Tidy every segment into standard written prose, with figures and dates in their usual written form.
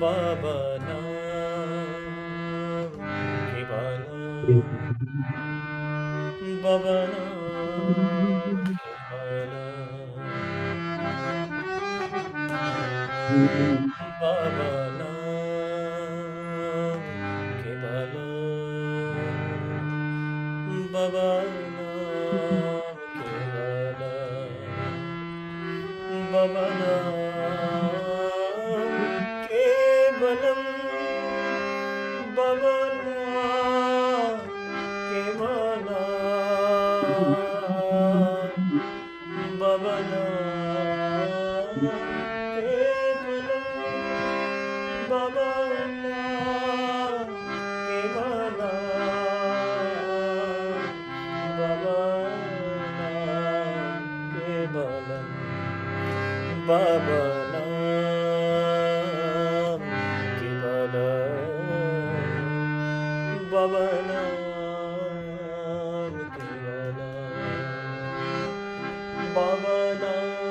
Baba Naam ke bala, Baba Naam ke bala, Baba Naam ke bala, Baba Naam ke bala, Baba Naam ke balam, Baba Naam ke bala, Baba Naam ke balam, Baba Naam ke bala, Baba Naam ke balam, Baba Naam ke bala, Baba Naam ke bala, Baba Naam ke bala, Baba Naam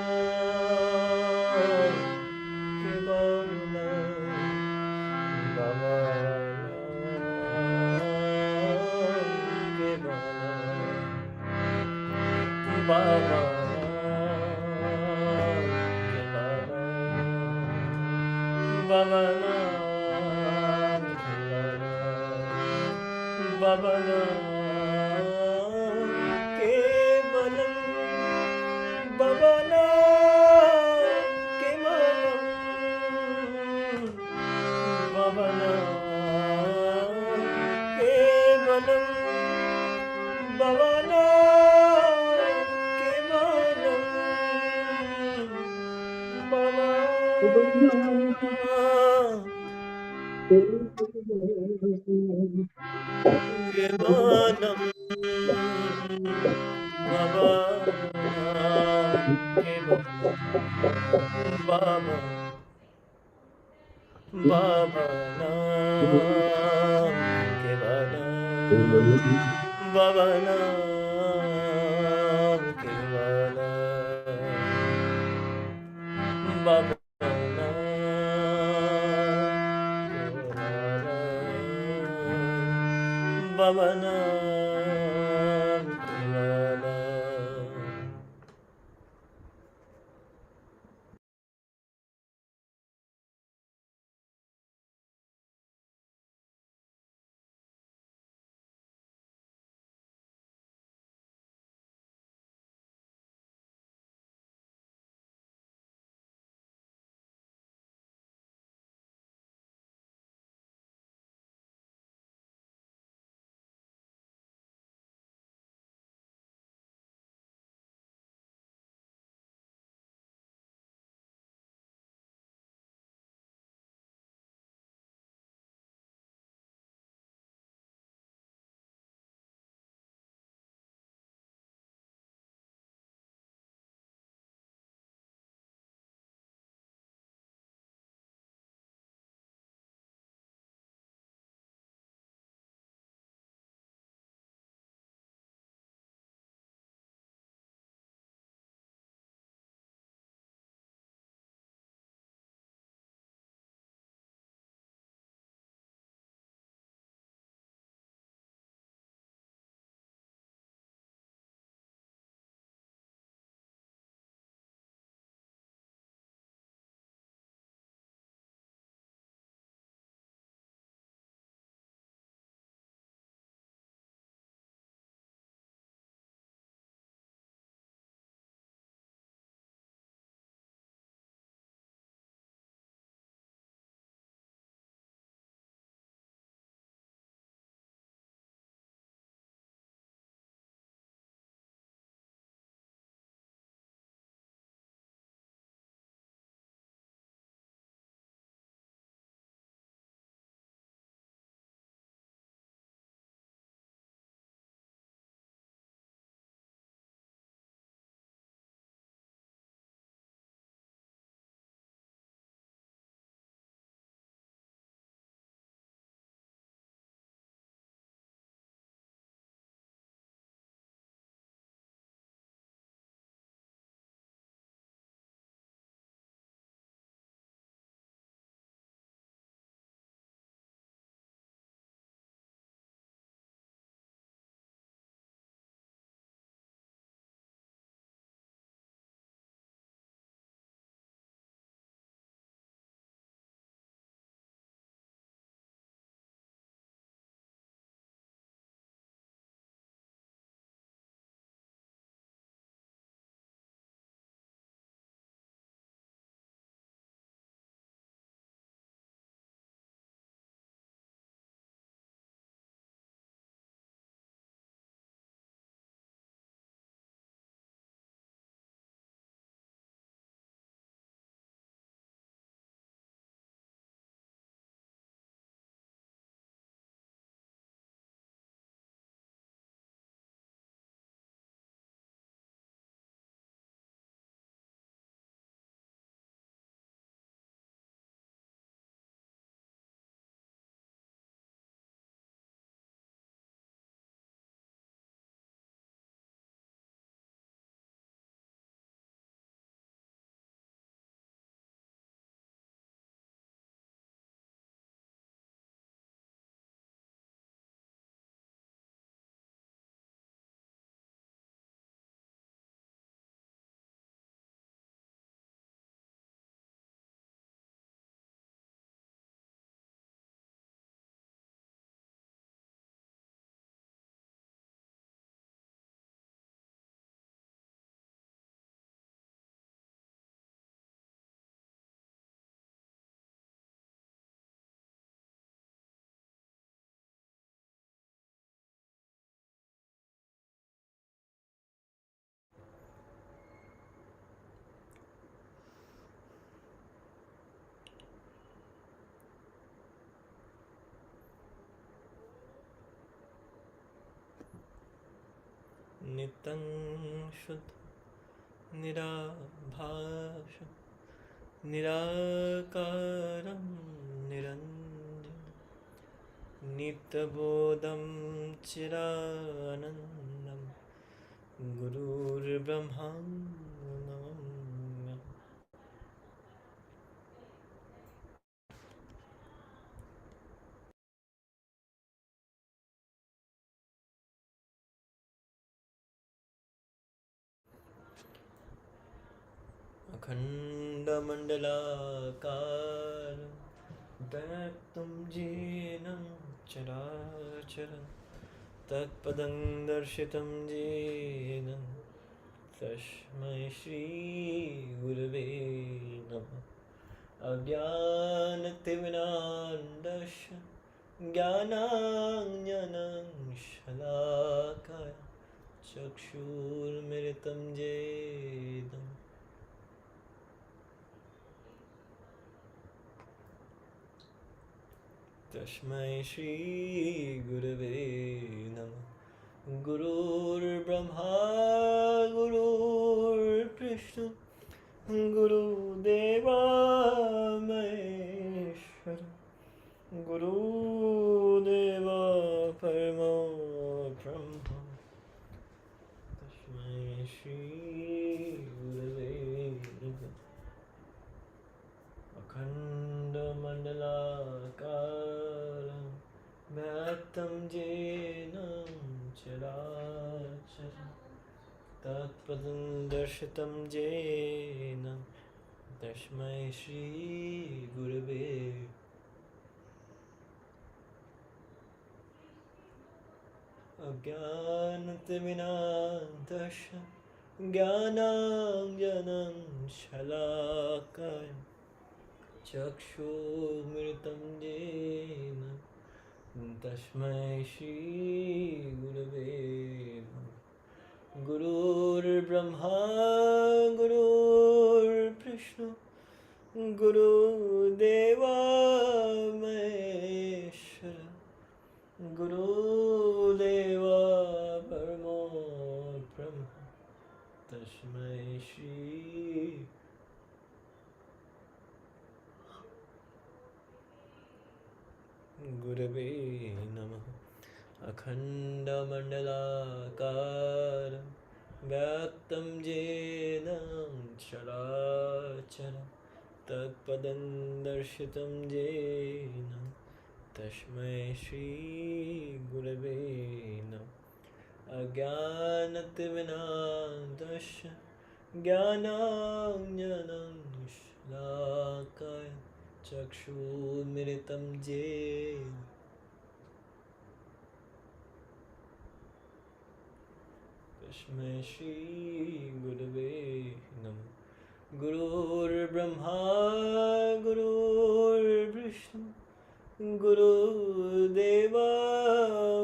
ke bala, Baba Naam ke bala, Baba Naam ke bala, Baba Naam ke balam, Baba Naam ke balam, Baba Naam ke balam, Baba Naam ke balam, Baba Naam ke balam, Baba Naam ke balam, Baba Baba Naam ke balam, Baba Naam ke balam, Baba Naam ke balam, Baba Naam ke balam. नितं शुद्ध निराभाष निराकारं निरञ्जन नित्यबोधं चिरानन्दं गुरुर्ब्रह्मा नमः। अखण्डमण्डलाकारं व्याप्तं येन चराचरं तत्पदं दर्शितं येन तस्मै श्रीगुरवे नमः। अज्ञानतिमिरान्धस्य ज्ञानाञ्जनं शलाकाय चक्षुर्मिलितं येन तस्मै श्रीगुरवे नमः। गुरुर्ब्रह्मा गुरुर्विष्णु गुरुदेवा महेश्वर गुरुदेवा परमो ब्रह्म तस्मै श्रीगुरवे नमः। अखण्डमण्डलाकारं व्याप्तं येन चराचरं तत्पदं दर्शितं येन तस्मै श्रीगुरवे। अज्ञानतिमिरान्धस्य ज्ञानाञ्जनं शलाकाय चक्षुर्मिलितं येन तस्मै श्रीगुरवे नमः। गुरुर्ब्रह्मा गुरुर्विष्णु गुरुदेवा महेश्वर गुरुदेवा परमो ब्रह्म तस्मै श्री गुरवे नमः। अखण्डमण्डलाकारं व्याप्तं येन चराचरं तत्पदं दर्शितं येन तस्मै श्रीगुरवे नमः। अज्ञानतिमिरान्धस्य ज्ञानाञ्जनं शलाकाय चक्षुर्मिलितं येन तस्मै श्रीगुरवे नमः। गुरुर्ब्रह्मा गुरुर्विष्णु गुरुदेवा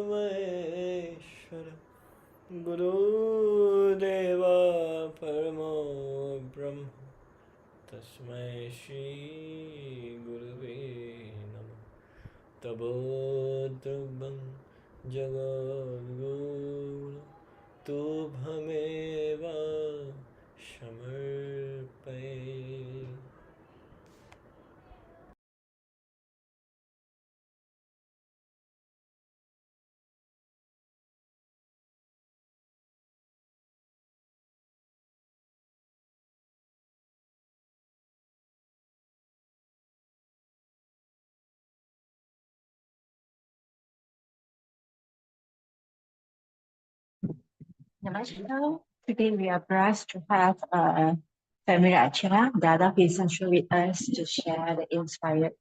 महेश्वर गुरुदेवा परमो ब्रह्म तस्मै श्रीगुरवे नमः। तबोद्रवं जगद्गुरु तुभ्यमेव समर्पये। Namaskar. Today we are blessed to have family Achara, Dada Kishan with us to share the inspired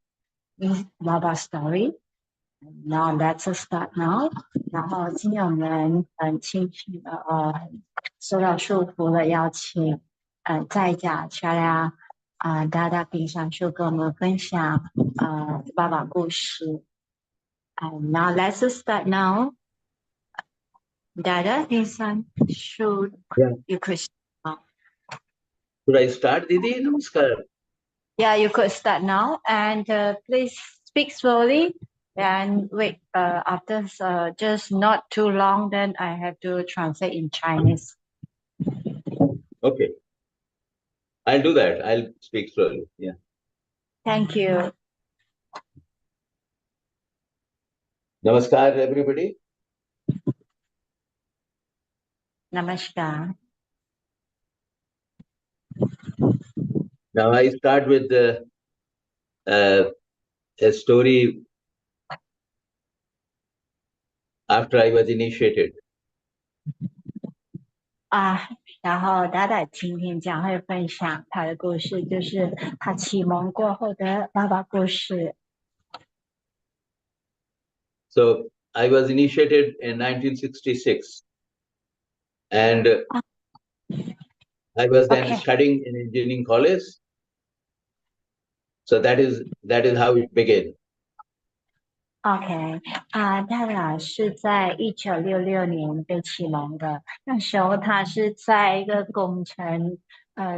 Baba story. Now let's start now. 然后今天我们庆幸的受到束缚了邀请在家 Achara Dada Kishan 跟我们分享爸爸故事。Now let's start now. Dada Kishan should you could Should I start, Didi? Namaskar. Yeah, you could start now and please speak slowly And wait, after just not too long, then I have to translate in Chinese. Okay. I'll do that. I'll speak slowly. Yeah. Thank you. Namaskar, everybody. Namaskar. Now I start with a story after I was initiated. 然后达达今天将会分享他的故事，就是他启蒙过后的爸爸故事。So I was initiated in 1966, and I was then Okay. studying in engineering college. So that is how it began. OK，他俩是在1966年被启蒙的。那时候他是在一个工程，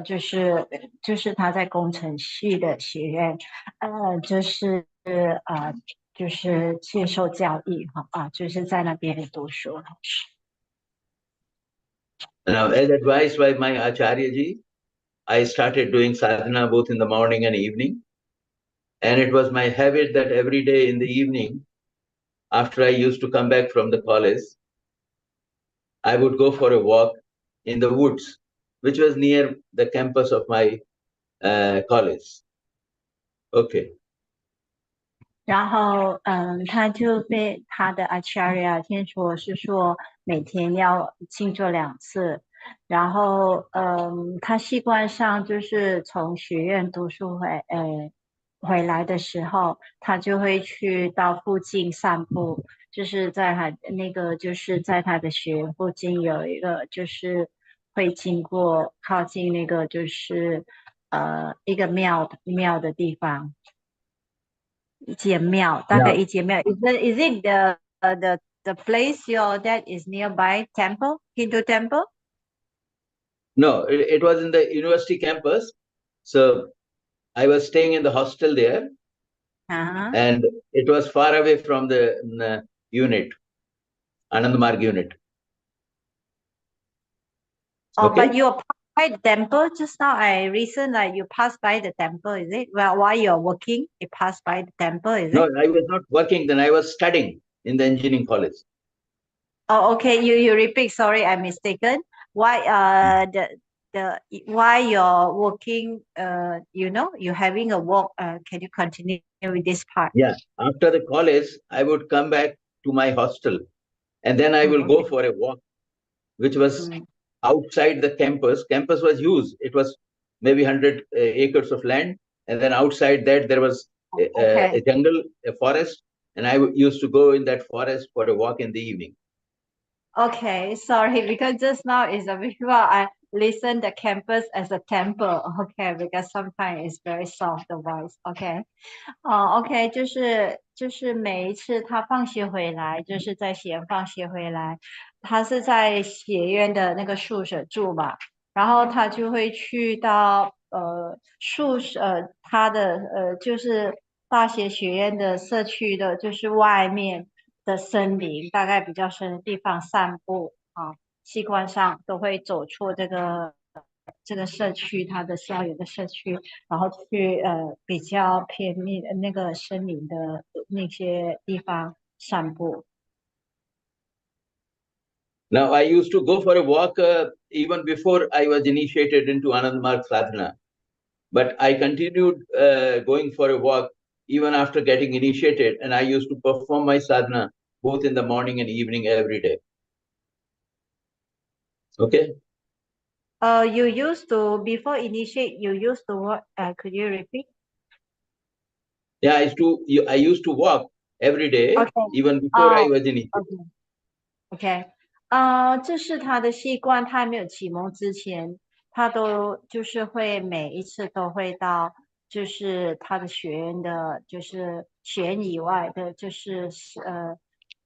就是他在工程系的学院，就是接受教育就是在那边读书。Now, as advised by my Acharya ji, I started doing sadhana both in the morning and evening. And it was my habit that every day in the evening, after I used to come back from the college, I would go for a walk in the woods, which was near the campus of my college. Okay. 然后，他就被他的 Acharya 天说是说每天要静坐2次，然后，他习惯上就是从学院读书回来的时候，他就会去到附近散步，就是在他的学院附近有一个就是会经过靠近那个就是一个庙的地方。一间庙，大概 Now, 一间庙。Is it the place your dad is nearby temple, Hindu temple? no, it was in the university campus. So I was staying in the hostel there, and it was far away from the unit, Anand Marg unit. Oh, Okay. but you passed by the temple just now. I reason like you passed by the temple, is it? Well, while you're working, you passed by the temple, is No, it? I was not working then. I was studying in the engineering college. Oh, okay. You repeat. Sorry, I mistaken. Why why you're working? You're having a walk. Can you continue with this part? Yeah. After the college, I would come back to my hostel, and then I will Okay. go for a walk, which was Mm. outside the campus. Campus was huge. It was maybe 100 acres of land. And then outside that, there was Okay. a jungle, a forest. And I used to go in that forest for a walk in the evening. Okay, sorry, because just now is a bit well, I listen the campus as a temple. Okay, because sometimes it's very soft the voice. Okay. OK，就是每一次他放学回来，就是在西安放学回来，他是在学院的那个宿舍住嘛，然后他就会去到宿舍，他的就是大学学院的社区的，就是外面的森林，大概比较深的地方散步习惯上都会走出这个社区，它的校园的社区。然后去比较偏僻的那个森林的那些地方散步。Now, I used to go for a walk even before I was initiated into Anand Marg sadhana. But I continued going for a walk even after getting initiated. And I used to perform my sadhana both in the morning and evening every day. Okay. You used to before initiate. You used to what? Could you repeat? Yeah, I used to walk every day, Okay. even before I was initiated. OK，这是他的习惯。他还没有启蒙之前，他都就是会每一次都会到，就是他的学院的，就是学院以外的，就是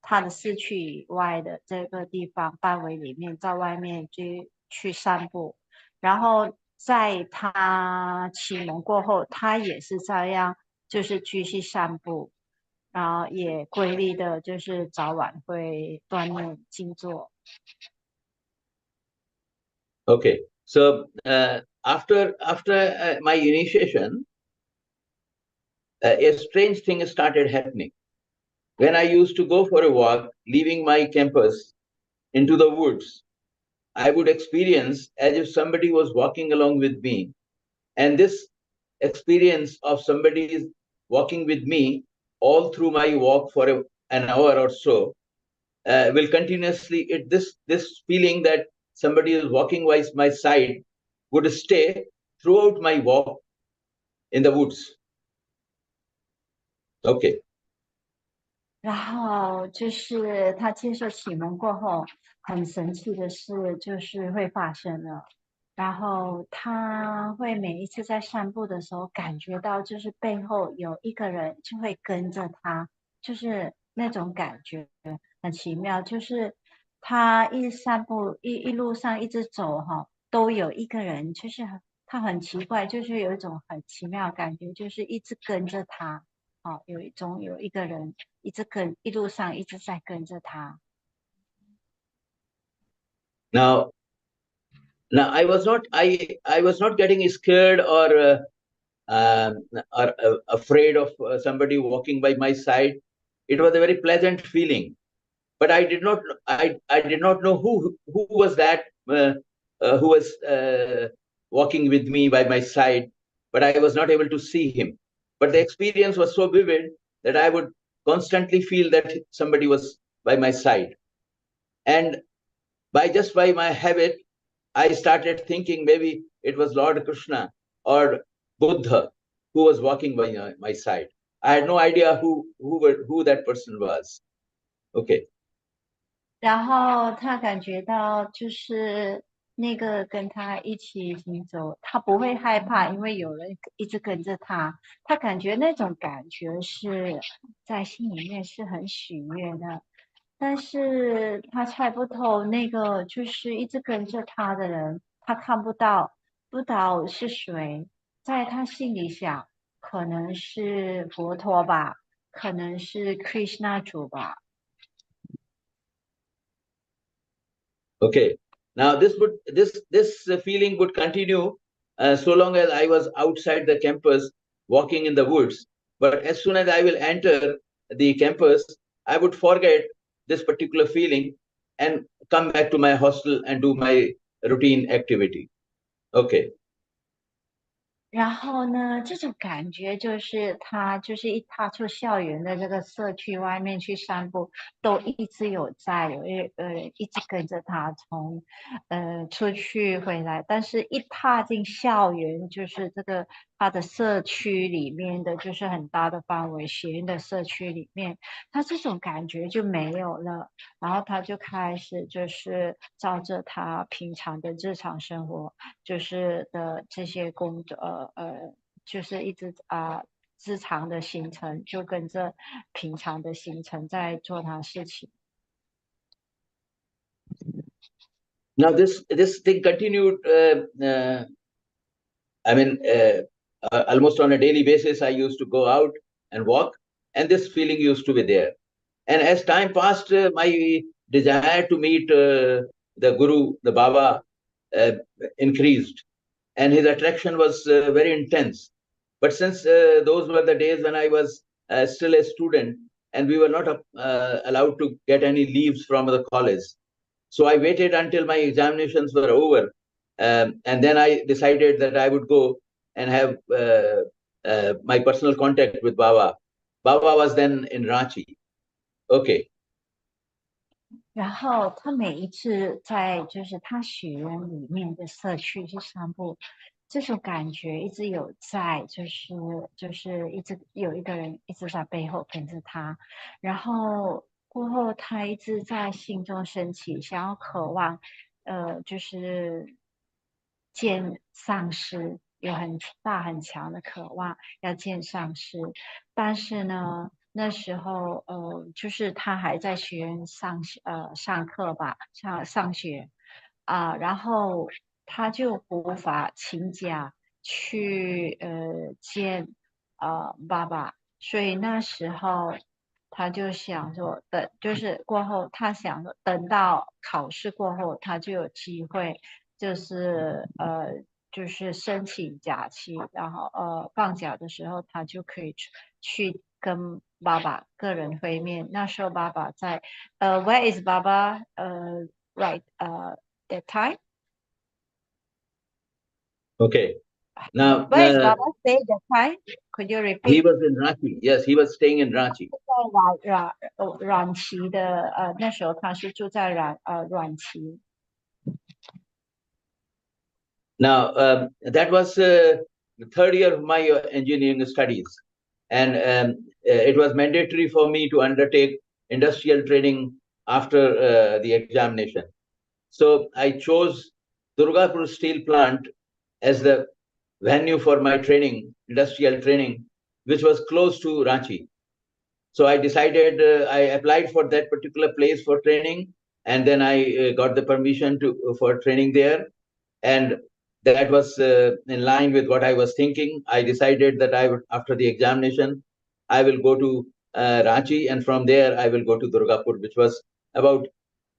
他的市区以外的这个地方范围里面，在外面去散步。然后在他启蒙过后，他也是这样，就是继续散步。然后也规律的，就是早晚会锻炼静坐。Okay, so after my initiation, a strange thing started happening. When I used to go for a walk, leaving my campus into the woods, I would experience as if somebody was walking along with me. And this experience of somebody walking with me all through my walk for an hour or so will continuously, this feeling that somebody is walking by my side would stay throughout my walk in the woods. Okay. 然后就是他接受启蒙过后，很神奇的事就是会发生了。然后他会每一次在散步的时候，感觉到就是背后有一个人就会跟着他，就是那种感觉很奇妙。就是他一直散步，一路上一直走哈，都有一个人，就是他很奇怪，就是有一种很奇妙的感觉，就是一直跟着他。有一个人一路上一直在跟着他。Now I was not getting scared or afraid of somebody walking by my side. It was a very pleasant feeling, but I did not know who was that who was walking with me by my side, but I was not able to see him. But the experience was so vivid that I would constantly feel that somebody was by my side. And by my habit, I started thinking maybe it was Lord Krishna or Buddha who was walking by my side. I had no idea who that person was. Okay. 然后他感觉到就是那个跟他一起行走，他不会害怕，因为有人一直跟着他。他感觉那种感觉是在心里面是很喜悦的，但是他猜不透那个就是一直跟着他的人，他看不到，不知道是谁，在他心里想，可能是佛陀吧，可能是 Krishna 主吧。Okay. Now this feeling would continue so long as I was outside the campus walking in the woods. But as soon as I will enter the campus, I would forget this particular feeling and come back to my hostel and do my routine activity. Okay. 然后呢，这种感觉就是他就是一踏出校园的这个社区外面去散步，都一直有在一直跟着他从出去回来，但是一踏进校园，就是这个他的社区里面的就是很大的范围，学院的社区里面，他这种感觉就没有了，然后他就开始就是照着他平常的日常生活。就是的这些工作，就是一直日常的行程就跟着平常的行程在做他事情。Now this thing continued. I mean, almost on a daily basis, I used to go out and walk, and this feeling used to be there. And as time passed, my desire to meet the Guru, the Baba, uh, increased, and his attraction was very intense. But since those were the days when I was still a student, and we were not allowed to get any leaves from the college, so I waited until my examinations were over, and then I decided that I would go and have my personal contact with Baba. Baba was then in Ranchi. Okay. 然后他每一次在就是他学院里面的社区去散步，这种感觉一直有在，就是一直有一个人一直在背后跟着他，然后过后他一直在心中升起，想要渴望，就是见上师，有很大很强的渴望要见上师，但是呢。那时候，就是他还在学院上课吧，上学然后他就无法请假去见爸爸，所以那时候他就想说就是过后，他想说等到考试过后，他就有机会，就是申请假期，然后放假的时候，他就可以去跟爸爸个人会面。那时候爸爸在where is 爸爸right that time Okay. Now, where is 爸爸 stay that time could you he repeat was in Ranchi. Yes, he was staying in Ranchi. 在阮崎的那时候他是住在阮崎。Now, that was the third year of my engineering studies. And it was mandatory for me to undertake industrial training after the examination. So I chose Durgapur Steel Plant as the venue for my training, industrial training, which was close to Ranchi. So I decided, I applied for that particular place for training, and then I got the permission for training there. And that was in line with what I was thinking. I decided that I would, after the examination, I will go to Ranchi, and from there I will go to Durgapur, which was about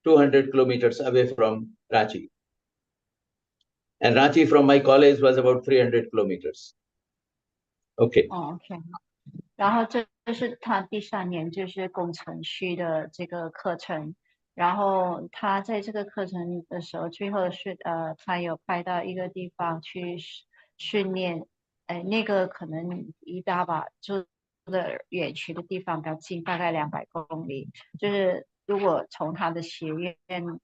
200 kilometers away from Ranchi. And Ranchi from my college was about 300 kilometers. Okay. OK。然后这是他第3年就是工程系的这个课程，然后他在这个课程的时候，最后是他有派到一个地方去训练，那个可能离大把住的远区的地方比较近，大概200公里，就是如果从他的学院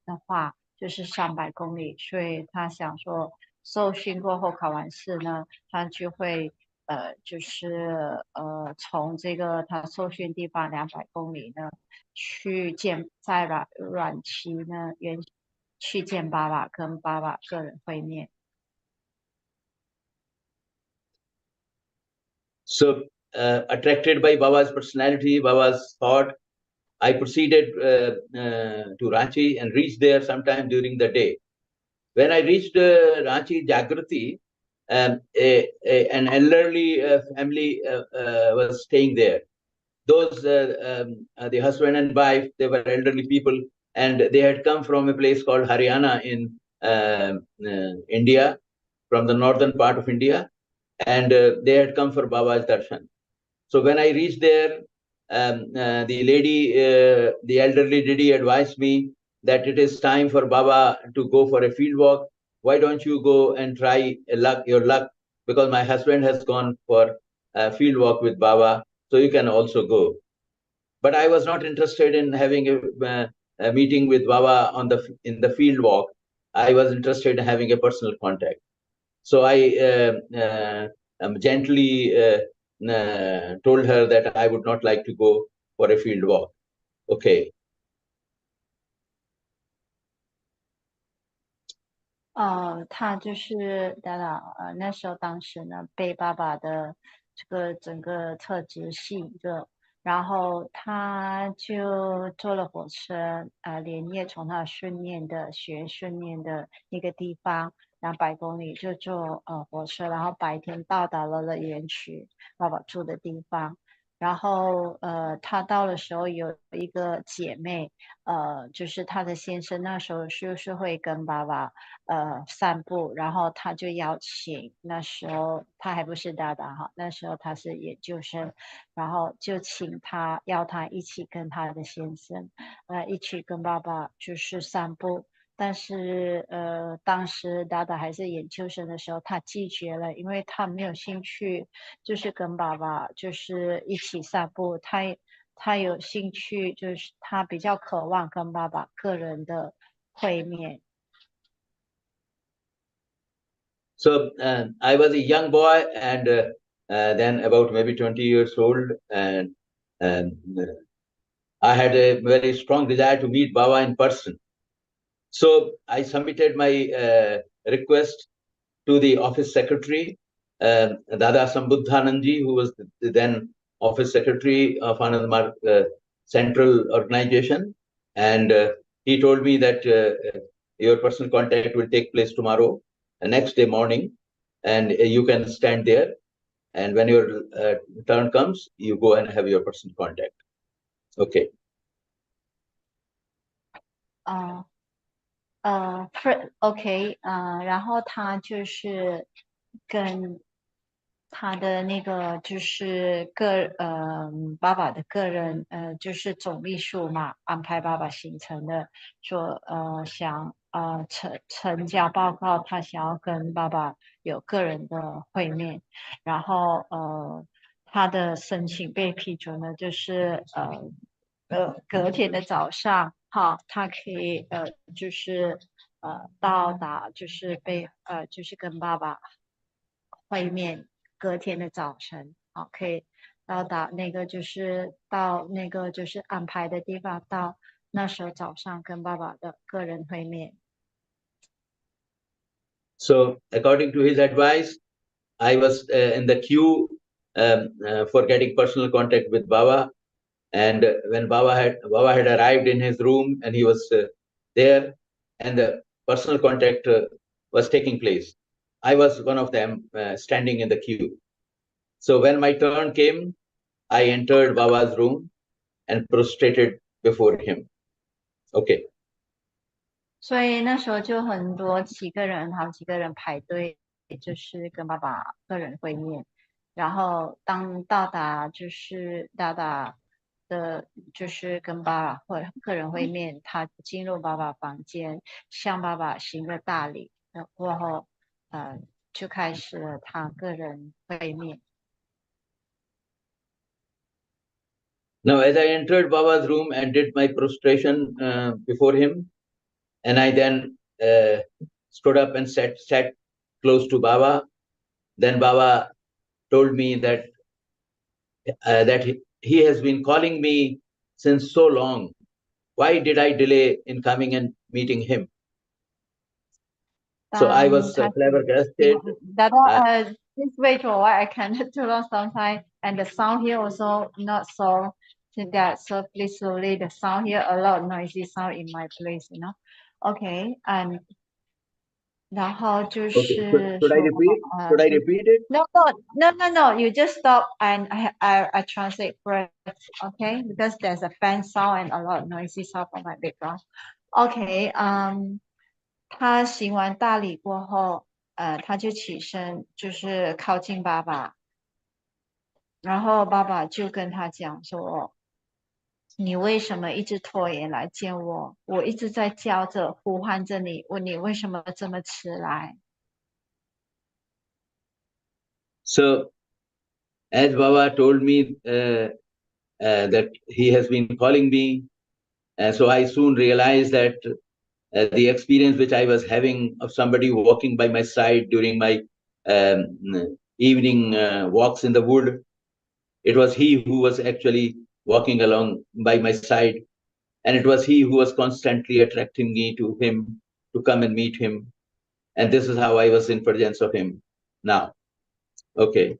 的话，就是300公里，所以他想说受训过后考完试呢，他就会。从这个他受训地方200公里呢，去在阮崎呢去见爸爸，跟爸爸个人会面。So attracted by Baba's personality, Baba's thought, I proceeded to Ranchi and reached there sometime during the day. When I reached Ranchi Jagrati, an elderly family was staying there. Those, the husband and wife, they were elderly people, and they had come from a place called Haryana in India, from the northern part of India, and they had come for Baba's darshan. So when I reached there, the elderly lady advised me that it is time for Baba to go for a field walk. Why don't you go and try your luck? Because my husband has gone for a field walk with Baba, so you can also go. But I was not interested in having a meeting with Baba in the field walk. I was interested in having a personal contact. So I gently told her that I would not like to go for a field walk. Okay. 他就是那时候当时呢被爸爸的这个整个特质吸引着，然后他就坐了火车连夜从他训练的一个地方200公里就坐火车，然后白天到达了园区爸爸住的地方。然后他到的时候有一个姐妹，就是他的先生那时候就是会跟爸爸散步，然后他就邀请，那时候他还不是大大哈，那时候他是研究生，然后就邀他一起跟他的先生一起跟爸爸就是散步。但是当时达达还是研究生的时候，他拒绝了，因为他没有兴趣，就是跟爸爸就是一起散步。他有兴趣，就是他比较渴望跟爸爸个人的会面。So I was a young boy, and then about maybe 20 years old, and I had a very strong desire to meet Baba in person. So I submitted my request to the office secretary, Dada Sambuddhananji, who was the then office secretary of Anandmarg Central Organization. And he told me that your personal contact will take place tomorrow, next day morning, and you can stand there. And when your turn comes, you go and have your personal contact. Okay. OK，然后他就是跟他的那个就是爸爸的个人就是总秘书嘛，安排爸爸行程的，说想成交报告，他想要跟爸爸有个人的会面，然后他的申请被批准了，就是隔天的早上，好，他可以就是到达，就是就是跟爸爸会面，隔天的早晨，好，可以到达那个就是安排的地方，到那时候早上跟爸爸的个人会面。So according to his advice, I was in the queue for getting personal contact with Baba. And when Baba had arrived in his room and he was there, and the personal contact was taking place, I was one of them standing in the queue. So when my turn came, I entered Baba's room and prostrated before him. Okay. 所以那时候就好几个人排队，就是跟爸爸个人会面。然后当到达的，就是跟爸爸个人会面，他进入爸爸房间，向爸爸行个大礼，过后，就开始了他个人会面。Now, as I entered Baba's room and did my prostration before him, and I then stood up and sat close to Baba. Then Baba told me that he has been calling me since so long. Why did I delay in coming and meeting him? So I was flabbergasted. Please wait for a while. I cannot too long sometimes, and the sound here also not so that softly slowly. The sound here a lot noisy sound in my place, you know. Okay, and 然后就 Okay, 是 should I 说 repeat? Should I repeat it? No. You just stop and I translate first, okay? Because there's a fan sound and a lot of noisy sound from my background. Okay, 他行完大礼过后，他就起身，就是靠近爸爸，然后爸爸就跟他讲说：“你为什么一直拖延来见我？我一直在叫着、呼唤着你，问你为什么这么迟来？” So, as Baba told me that he has been calling me, so I soon realized that the experience which I was having of somebody walking by my side during my evening walks in the wood, it was he who was actually walking along by my side. And it was he who was constantly attracting me to him, to come and meet him. And this is how I was in presence of him now. Okay.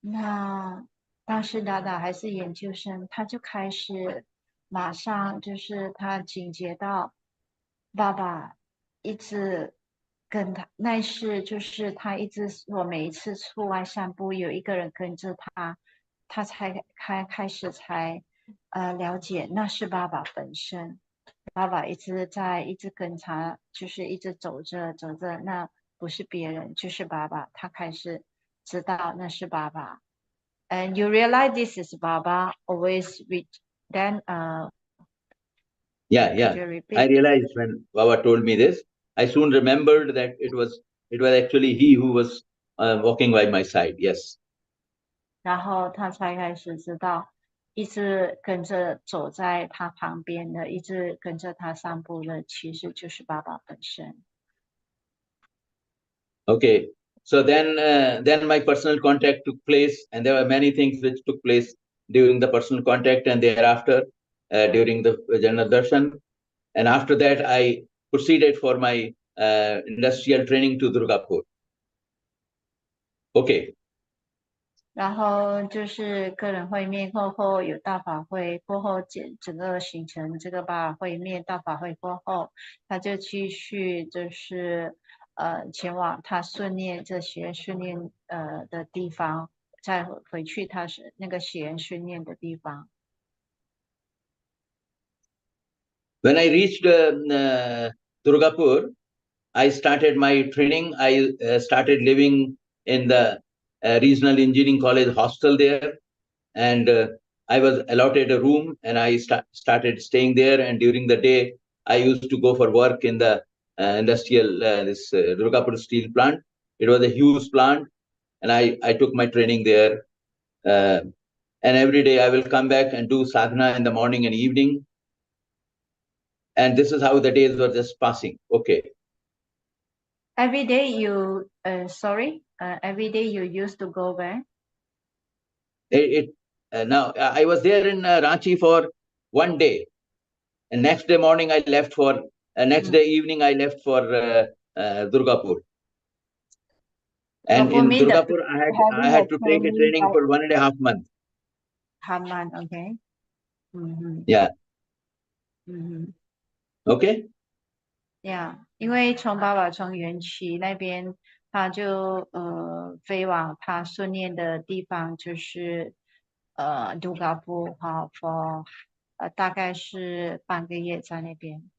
那当时达达还是研究生，他就开始马上就是他警觉到爸爸一直跟他，那是就是他一直说每一次出外散步有一个人跟着他，他才开始才了解那是爸爸本身。爸爸一直跟他，就是一直走着，那不是别人，就是爸爸。他开始知道那是爸爸。And you realize this is Baba always with then Yeah. could you repeat? I realized when Baba told me this, I soon remembered that it was actually he who was walking by my side. Yes. 然后他才开始知道，一直跟着走在他旁边的，一直跟着他散步的，其实就是爸爸本身。Okay. So then my personal contact took place, and there were many things which took place during the personal contact and thereafter during the General Darshan. And after that, I proceeded for my industrial training to Durgapur. Okay. 然后就是个人会面过后有大法会过后，整个行程这个爸爸会面大法会过后，他就继续就是前往他训练的地方，再回去他是那个血缘训练的地方。When I reached Durgapur, I started my training. I started living in the regional engineering college hostel there, and I was allotted a room, and I started staying there. And during the day, I used to go for work in the industrial Durgapur steel plant. It was a huge plant, and I took my training there. And every day I will come back and do sadhana in the morning and evening. And this is how the days were just passing. Okay. Every day you every day you used to go where? Now I was there in Ranchi for one day, and next day morning I left for next day evening I left for Durgapur. And in Durgapur I had to take a training for 1.5 months. Half month, okay. Yeah. Okay. Yeah，因为从爸爸从园区那边，他就飞往他训练的地方，就是杜嘎布哈，for 大概是半个月在那边。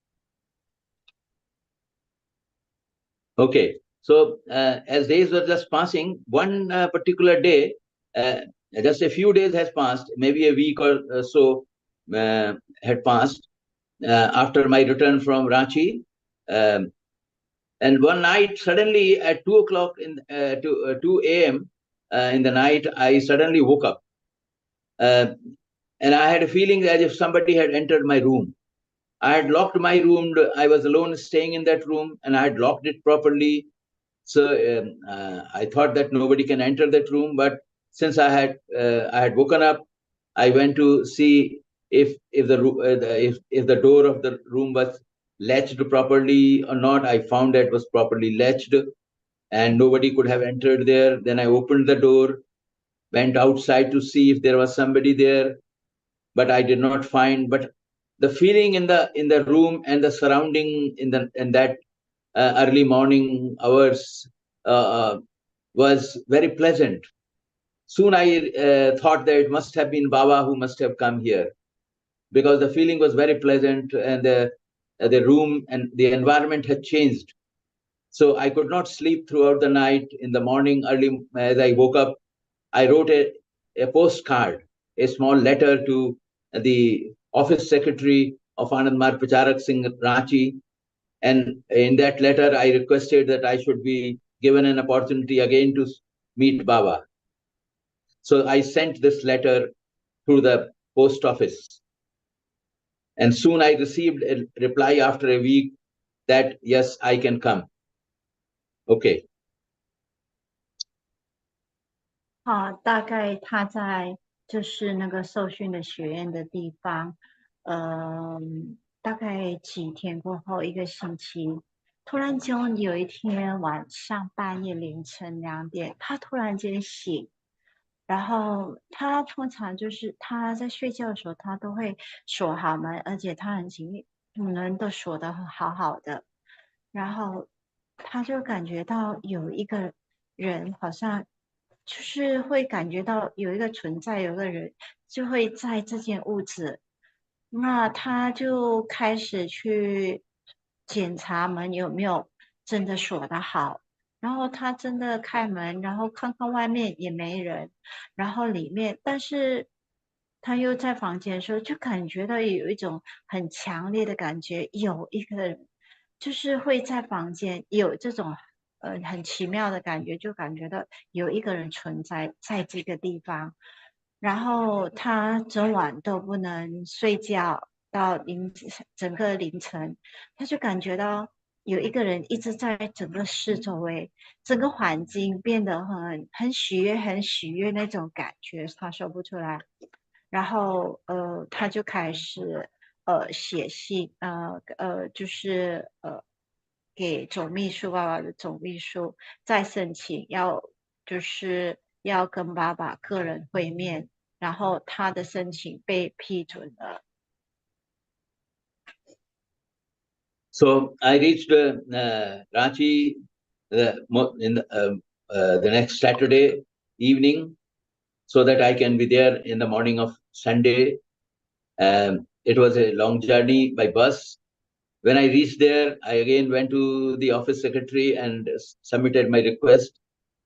Okay. So as days were just passing, one particular day, just a few days has passed, maybe a week or so had passed after my return from Ranchi. And one night, suddenly at 2 o'clock 2 a.m. In the night, I suddenly woke up. And I had a feeling as if somebody had entered my room. I had locked my room. I was alone staying in that room, and I had locked it properly. So I thought that nobody can enter that room. But since I had woken up, I went to see if the door of the room was latched properly or not. I found that it was properly latched, and nobody could have entered there. Then I opened the door, went outside to see if there was somebody there, but I did not find. But the feeling in the room and the surrounding in that early morning hours was very pleasant. Soon I thought that it must have been Baba who must have come here, because the feeling was very pleasant, and the room and the environment had changed. So I could not sleep throughout the night. In the morning, early as I woke up, I wrote a postcard, a small letter to the office secretary of Anand Mar Pacharak Singh Ranchi. And in that letter, I requested that I should be given an opportunity again to meet Baba. So I sent this letter through the post office. And soon I received a reply after a week that, yes, I can come. Okay. 大概他在就是那个受训的学院的地方，大概几天过后，一个星期，突然间有一天晚上半夜凌晨2点，他突然间醒，然后他通常就是他在睡觉的时候，他都会锁好门，而且他很勤力，门都锁得好好的，然后他就感觉到有一个人好像。就是会感觉到有一个存在，有个人就会在这间屋子，那他就开始去检查门有没有真的锁得好，然后他真的开门，然后看看外面也没人，然后里面，但是他又在房间的时候就感觉到有一种很强烈的感觉，有一个人就是会在房间有这种。很奇妙的感觉，就感觉到有一个人存在在这个地方，然后他整晚都不能睡觉，到整个凌晨，他就感觉到有一个人一直在整个四周围，整个环境变得很喜悦，很喜悦那种感觉，他说不出来。然后他就开始写信，就是给总秘书爸爸的总秘书再申请就是要跟爸爸个人会面，然后他的申请被批准了。So I reached Ranchi the next Saturday evening, so that I can be there in the morning of Sunday. It was a long journey by bus. When I reached there, I again went to the office secretary and submitted my request,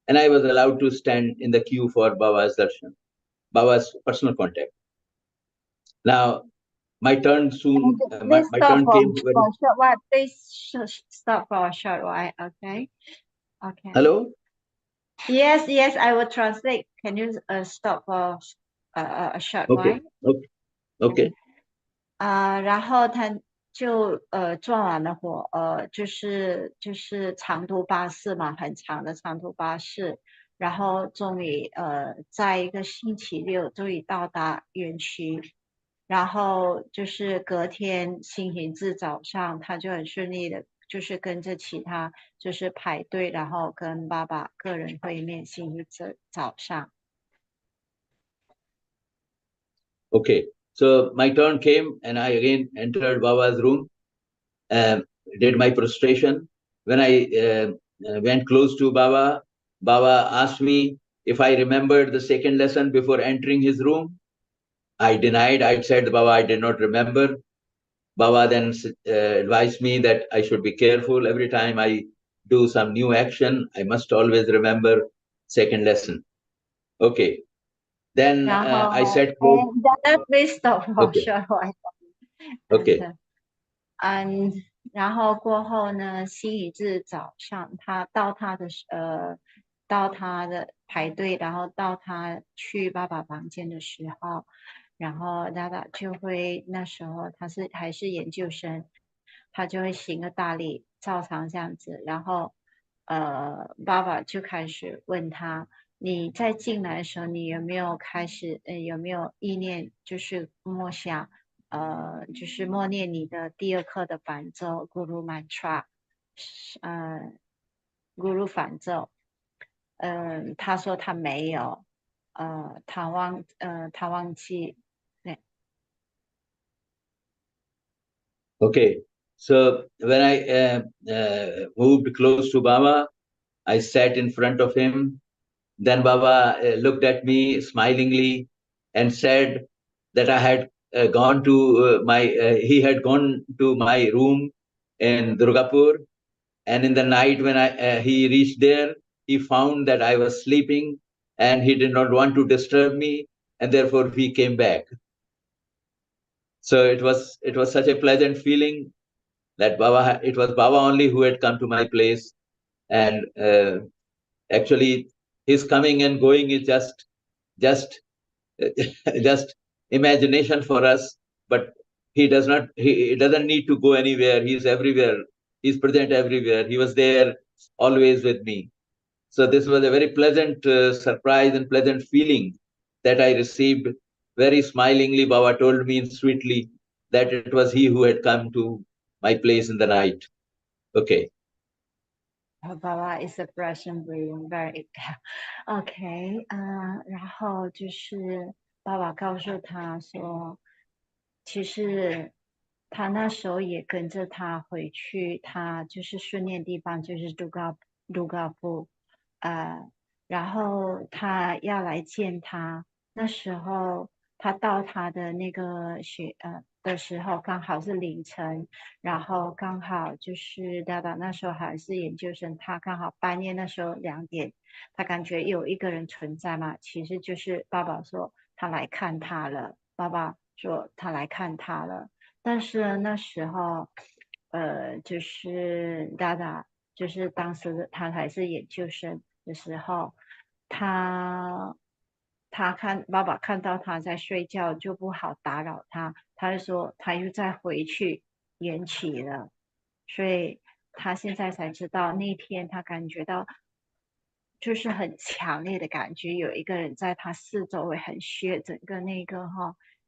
and I was allowed to stand in the queue for Baba's darshan, Baba's personal contact. Now, my turn soon. Please My stop turn came for very. a short while. Please stop for a short while. Okay. Okay. Hello. Yes, yes, I will translate. Can you stop for a short while? Okay. Okay. Okay. 然后他就坐完了就是长途巴士嘛，很长的长途巴士，然后终于在一个星期六终于到达园区，然后就是隔天星期日早上，他就很顺利的，就是跟着其他就是排队，然后跟爸爸个人会面，星期日早上。Okay. So my turn came, and I again entered Baba's room, did my prostration. When I went close to Baba, Baba asked me if I remembered the second lesson before entering his room. I denied. I said, Baba, I did not remember. Baba then advised me that I should be careful every time I do some new action. I must always remember second lesson. Okay. Then I said, please stop for okay, short while. okay,然后过后呢，星期日早上，他到他的排队，然后到他去爸爸房间的时候，然后达达就会那时候他还是研究生，他就会行个大礼，照常这样子，然后爸爸就开始问他。你在进来的时候，你有没有开始有没有意念，就是默想，就是默念你的第二课的梵咒 Guru Mantra，Guru 梵咒，他说他没有，他忘记，对。okay. So when I moved close to Baba, I sat in front of him. Then Baba looked at me smilingly and said that I had gone to he had gone to my room in Durgapur. And in the night when he reached there, he found that I was sleeping and he did not want to disturb me. And therefore he came back. So it was such a pleasant feeling that it was Baba only who had come to my place. And actually his coming and going is just just imagination for us, but he doesn't need to go anywhere. He's everywhere. He's present everywhere. He was there always with me. So this was a very pleasant surprise and pleasant feeling that I received. Very smilingly, Baba told me sweetly that it was he who had come to my place in the night. Okay. Baba is a Russian breed, very OK，然后就是爸爸告诉他说，其实他那时候也跟着他回去，他就是训练地方就是杜高布，然后他要来见他，那时候他到他的那个的时候刚好是凌晨。然后刚好就是大大那时候还是研究生，他刚好半夜那时候2点，他感觉有一个人存在嘛，其实就是爸爸说他来看他了，爸爸说他来看他了，但是那时候，就是大大就是当时的他还是研究生的时候，他爸爸看到他在睡觉就不好打扰他，他就说他又再回去延期了，所以他现在才知道那天他感觉到就是很强烈的感觉，有一个人在他四周围很血，整个那个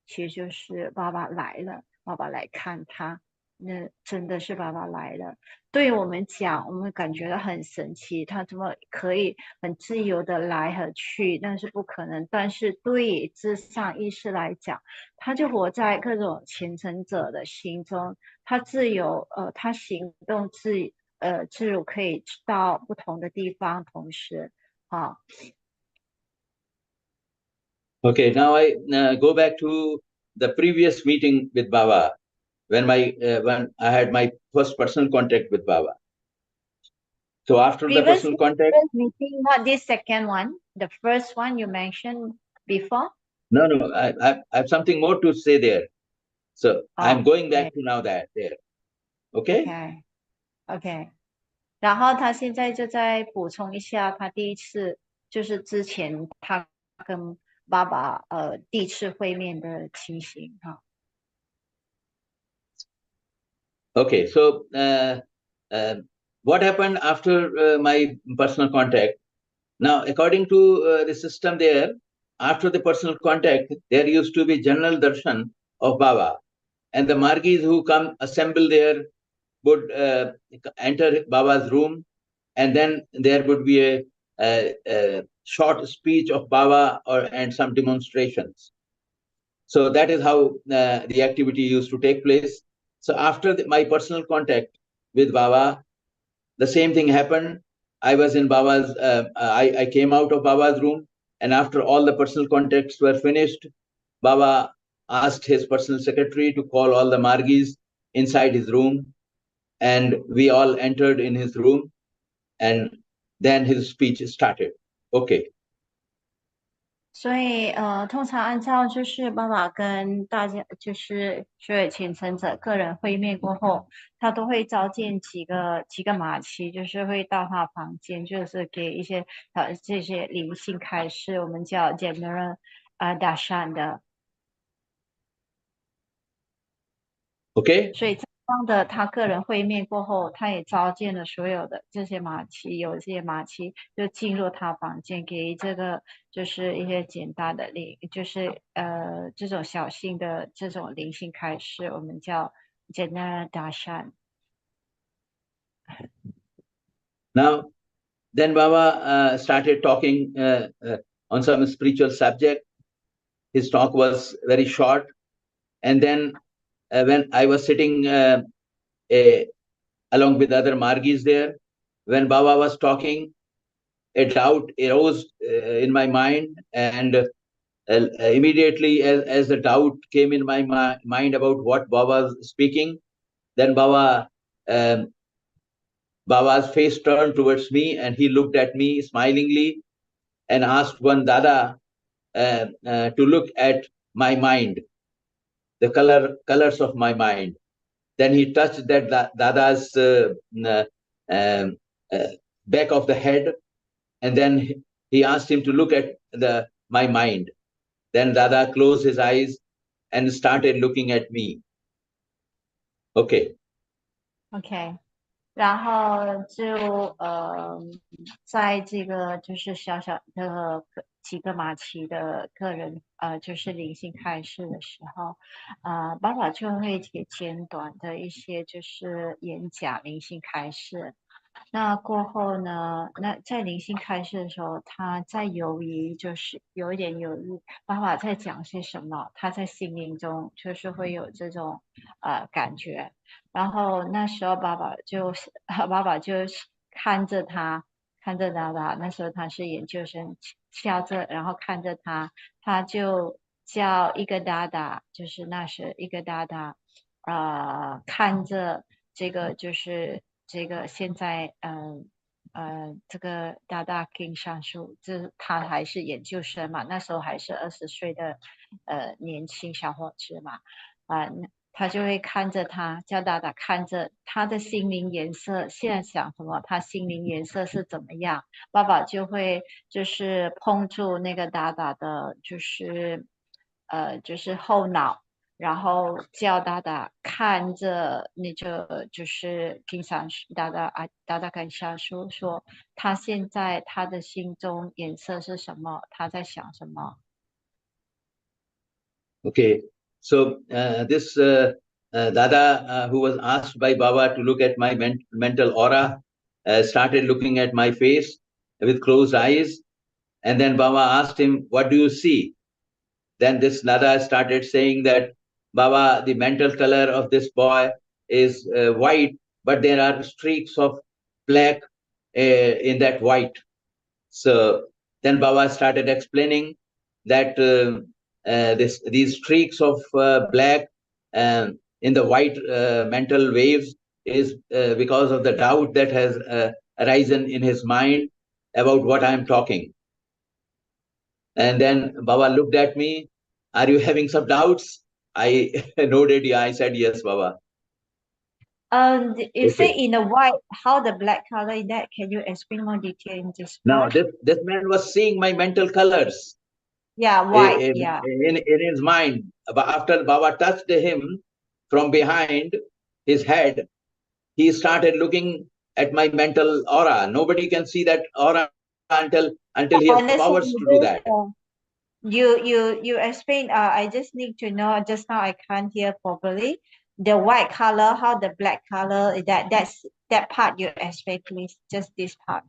其实就是爸爸来了，爸爸来看他，那真的是爸爸来了。对我们讲，我们感觉到很神奇，他怎么可以很自由的来和去？那是不可能。但是对至上意识来讲，他就活在各种虔诚者的心中，他自由，他行动自如，可以到不同的地方，同时， Okay, now I go back to the previous meeting with Baba when I had my first personal contact with Baba. So after the personal contact, Previous meeting, not this second one. The first one you mentioned before. no, I have something more to say there. So I'm going back Okay, to now that there. Okay. okay, OK。然后他现在就再补充一下，他第一次就是之前他跟爸爸第一次会面的情形哈。Okay, so what happened after my personal contact? Now, according to the system there, after the personal contact, there used to be general darshan of Baba, and the Margis who come assemble there would enter Baba's room, and then there would be a short speech of Baba and some demonstrations. So that is how the activity used to take place. So after my personal contact with Baba, the same thing happened. I was in Baba's, I came out of Baba's room, and after all the personal contacts were finished, Baba asked his personal secretary to call all the Margis inside his room, and we all entered in his room, and then his speech started. Okay. 所以通常按照就是爸爸跟大家就是所有虔诚者个人会面过后，他都会召见几个马骑，就是会到他房间，就是给一些这些灵性开示，我们叫 general darshan 的。Okay. 所以这样的他个人会面过后，他也召见了所有的这些马骑，有这些马骑就进入他房间，给这个就是一些简单的就是这种小型的这种灵性开示，我们叫 general darshan。Now, then Baba started talking on some spiritual subject. His talk was very short, and then when I was sitting along with other Margis there, when Baba was talking, a doubt arose in my mind, and immediately as the doubt came in my mind about what Baba was speaking, then Baba's face turned towards me, and he looked at me smilingly and asked one Dada to look at my mind, the colors of my mind. Then he touched that Dada's back of the head, and then he asked him to look at my mind. Then Dada closed his eyes and started looking at me. Okay. OK。然后就在这个就是小小的几个马奇的个人就是灵性开示的时候，爸爸就会简短的一些就是演讲灵性开示。那过后呢，那在灵性开示的时候，他在犹豫，就是有一点犹豫，爸爸在讲些什么，他在心灵中就是会有这种感觉。然后那时候爸爸就看着他，看着他，那时候他是研究生，笑着，然后看着他，他就叫一个达达，就是那时一个达达，看着这个就是这个现在这个达达 King 上树，这他还是研究生嘛，那时候还是20岁的年轻小伙子嘛，他就会看着他，叫达达看着他的心灵颜色，现在想什么，他心灵颜色是怎么样，爸爸就会就是碰触那个达达的，就是后脑。然后叫达达看着那个就是平常达达跟上书说他现在他的心中颜色是什么，他在想什么。Okay. So this Dada who was asked by Baba to look at my mental aura started looking at my face with closed eyes, and then Baba asked him, "What do you see?" Then this Dada started saying that, "Baba, the mental color of this boy is white, but there are streaks of black in that white." So then Baba started explaining that these streaks of black in the white mental waves is because of the doubt that has arisen in his mind about what I am talking. And then Baba looked at me. Are you having some doubts? I nodded. Yeah, I said yes, Baba. You say in the white, how the black color in that? Can you explain more detail in this Now, part? this man was seeing my mental colors Yeah, white. Yeah. in his mind. But after Baba touched him from behind his head, he started looking at my mental aura. Nobody can see that aura until he has powers to do that. You explain. I just need to know. Just now I can't hear properly. The white color, how the black color. That part you explain, please. Just this part.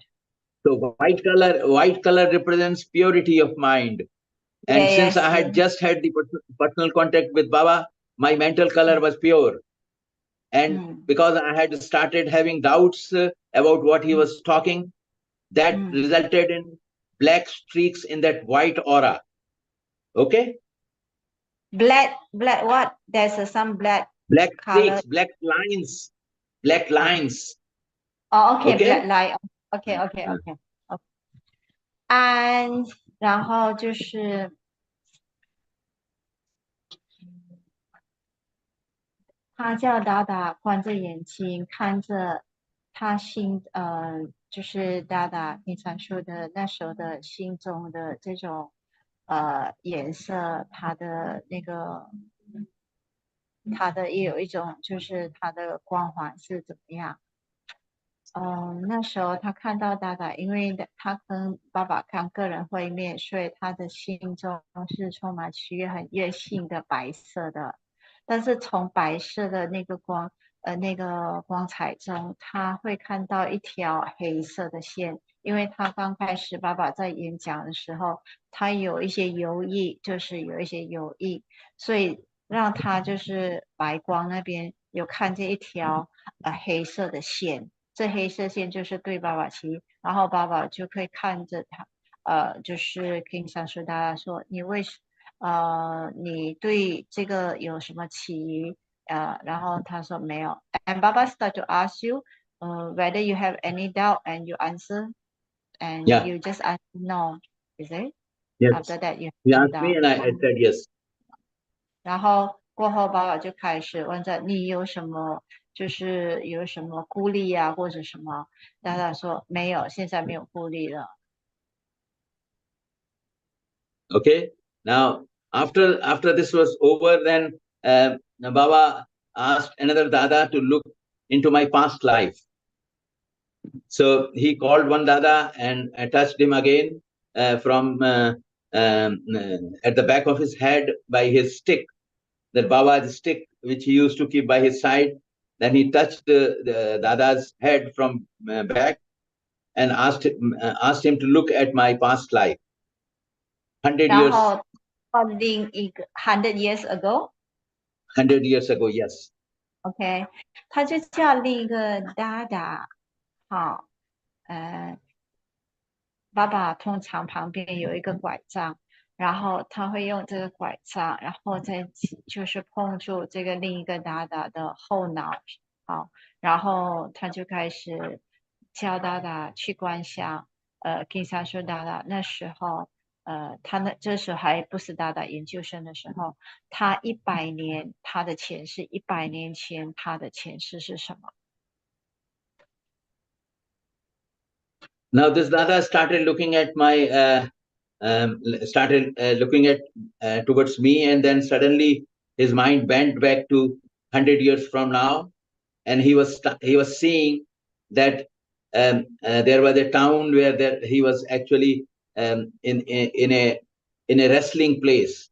So white color represents purity of mind. And since I had just had the personal contact with Baba, my mental color was pure. And because I had started having doubts about what he was talking, that resulted in black streaks in that white aura. Okay? Black what? There's some black color. Streaks, black lines. Black lines. Oh, okay, Okay? black line. Okay. And 然后就是他叫达达关着眼睛看着他就是达达平常说的那时候的心中的这种颜色，他的也有一种就是他的光环是怎么样。那时候他看到达达，因为他跟爸爸刚个人会面，所以他的心中是充满喜悦、很悦性的白色的。但是从白色的那个光彩中，他会看到一条黑色的线，因为他刚开始爸爸在演讲的时候，他有一些犹豫，所以让他就是白光那边有看见一条黑色的线。这黑色线就是对爸爸骑，然后爸爸就可以看着他，就是跟上说大家说你对这个有什么起疑？然后他说没有。And Baba start to ask you, whether you have any doubt, and you answer, and you just answer no, is it? Yes. After that you asked me and I said yes. 然后过后爸爸就开始问着你有什么顾虑啊或者什么，达达说没有，现在没有顾虑了。Okay. Now, after this was over, then Baba asked another Dada to look into my past life. So he called one Dada and touched him again from at the back of his head by his stick, that Baba's stick, which he used to keep by his side. Then he touched the Dada's head from back and asked him to look at my past life. 100 years. 另一个100 years ago. 100 years ago, yes. OK， 他就叫另一个达达，好，爸爸通常旁边有一个拐杖，然后他会用这个拐杖，然后再就是碰住这个另一个达达的后脑，好，然后他就开始教达达去观想，跟上说达达那时候。这时候还不是达达研究生的时候，他100年他的前世，100年前他的前世是什么 ？Now this Dada started looking at towards me, and then suddenly his mind bent back to 100 years from now, and he was seeing that there was a town where he was actually in a wrestling place,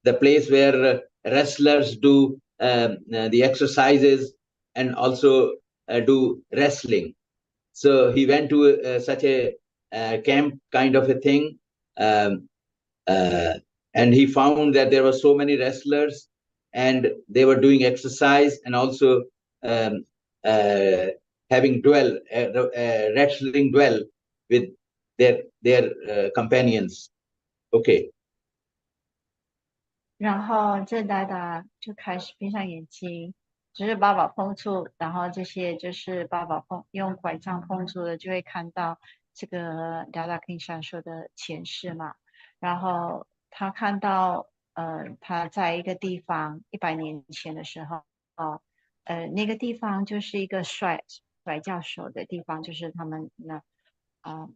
the place where wrestlers do the exercises and also do wrestling. So he went to such a camp kind of a thing, and he found that there were so many wrestlers, and they were doing exercise and also having wrestling duel with their companions. Okay. 然后这达达就开始闭上眼睛，就是爸爸碰触，然后这些就是爸爸用拐杖碰触的，就会看到这个达达跟闪说的前世嘛。然后他看到，他在一个地方100年前的时候，那个地方就是一个摔跤手的地方，就是他们他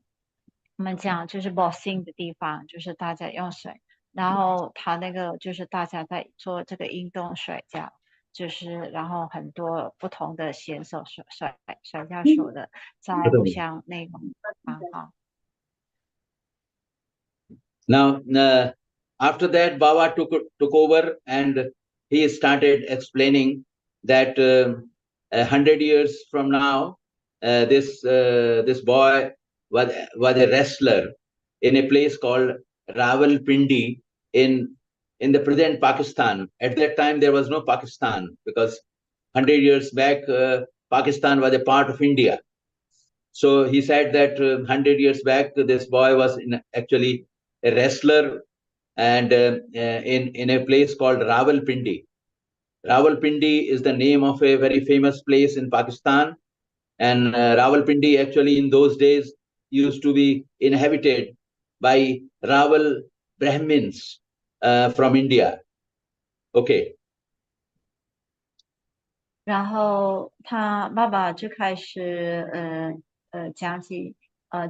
们讲就是 boxing 的地方，就是大家用水。然后他那个就是大家在做这个运动摔跤，就是然后很多不同的选手摔跤手的在互相那种哈。Now, after that, Baba took over, and he started explaining that 100 years from now, this boy was a wrestler in a place called Rawalpindi in the present Pakistan. At that time, there was no Pakistan because 100 years back, Pakistan was a part of India. So he said that 100 years back, this boy was actually a wrestler, and in a place called Rawalpindi. Rawalpindi is the name of a very famous place in Pakistan, and Rawalpindi actually in those days used to be inhabited by Rawal Brahmins from India. Okay. 然后他爸爸就开始讲起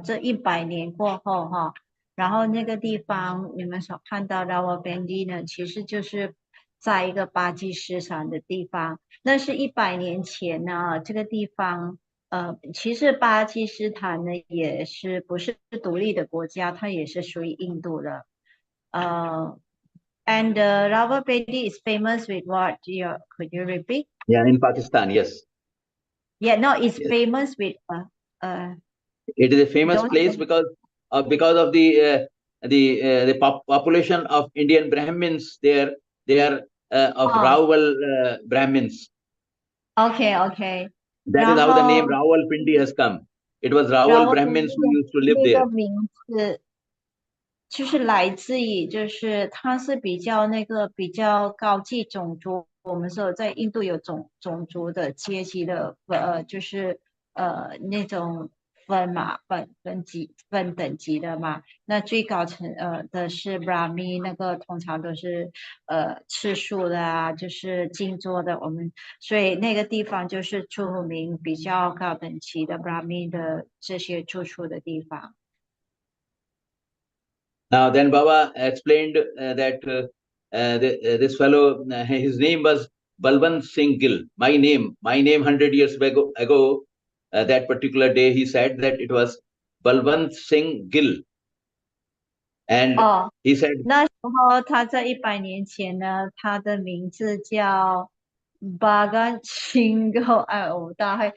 这100年过后哈，然后那个地方你们所看到的我本地呢，其实就是在一个巴基斯坦的地方，那是100年前呢，这个地方其实巴基斯坦呢也是不是独立的国家，它也是属于印度的。And Rawalpindi is famous with what? Could you repeat? Yeah, in Pakistan, yes. Yeah, no, it's Yes. famous with It is a famous those. place because of the population of Indian Brahmins there. They are of Rawal Brahmins. Okay, okay. That is how the name Rawalpindi has come. It was Rawal Brahmins who used to live 那 there. 个名字就是来自于，就是它是比较比较高级种族。我们说在印度有种族的阶级的，就是那种分等级的嘛。那最高层的是 Brahmi， 那个通常都是吃素的啊，就是静坐的。所以那个地方就是出名比较高等级的 Brahmi 的这些住处的地方。Now, then Baba explained that this fellow, his name was Balwant Singh Gill. My name 100 years ago, that particular day, he said that it was Balwant Singh Gill. And he said, 那时候他在100年前呢，他的名字叫巴干清狗，我大概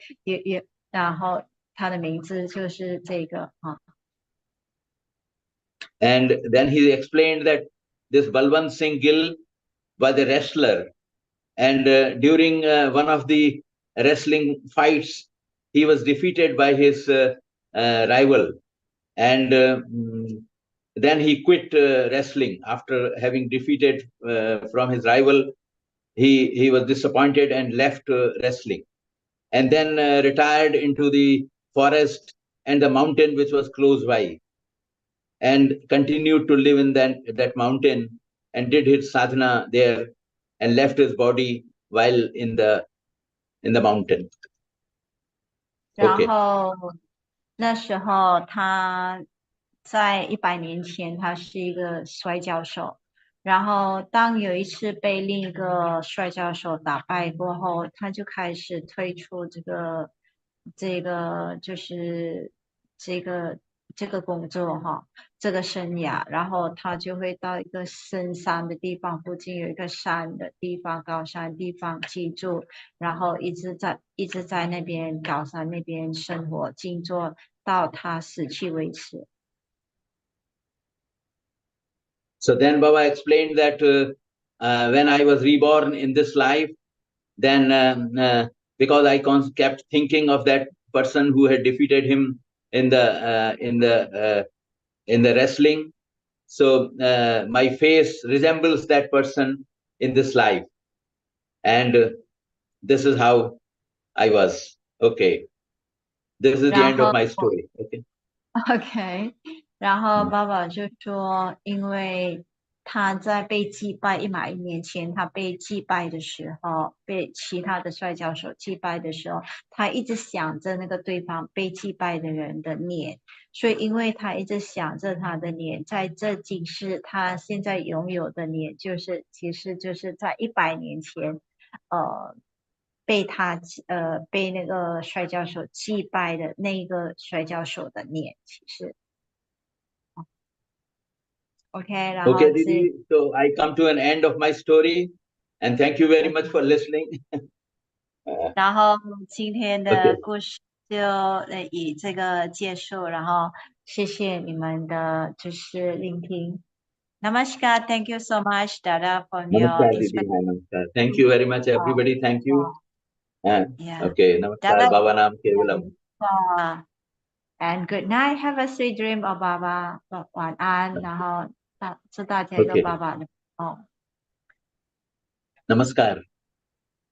然后他的名字就是这个哈。And then he explained that this Balwant Singh Gill was a wrestler, and during one of the wrestling fights, he was defeated by his rival, and then he quit wrestling after having defeated from his rival. He was disappointed and left wrestling, and then retired into the forest and the mountain which was close by, and continued to live in that mountain, and did his sadhana there, and left his body while in the mountain. 然后那时候他在100年前，他是一个摔跤手。然后当有一次被另一个摔跤手打败过后，他就开始退出就是这个工作哈，这个生涯。然后他就会到一个深山的地方，附近有一个山的地方，高山地方居住，然后一直在那边高山那边生活静坐，到他死去为止。So then Baba explained that when I was reborn in this life, then because I kept thinking of that person who had defeated him in the wrestling, So my face resembles that person in this life. And this is how I was. Okay. This is the end of my story. Okay. OK，然后爸爸就说，因为他在被击败100年前，他被击败的时候，被其他的摔跤手击败的时候，他一直想着那个对方被击败的人的脸，所以因为他一直想着他的脸，在这竟是他现在拥有的脸，其实就是在100年前，被那个摔跤手击败的那个摔跤手的脸，其实 OK， 然后 Okay, Didi. So I come to an end of my story, and thank you very much for listening. 然后今天的故事就以这个结束，然后谢谢你们的就是聆听。Namaskar, thank you so much, Dada, for your Namaskar, Didi. inspiration. Namaskar. Thank you very much, everybody. Thank you. Yeah. Okay. Namaskar. Dada, Bhavanam Kevalam. and good night. Have a sweet dream of Baba. 晚安，然后祝大家一个 Okay. 爸爸的梦。Namaskar.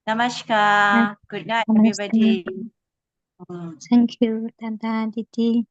Namaskar. Good night, everybody. Thank you, Dada, Didi.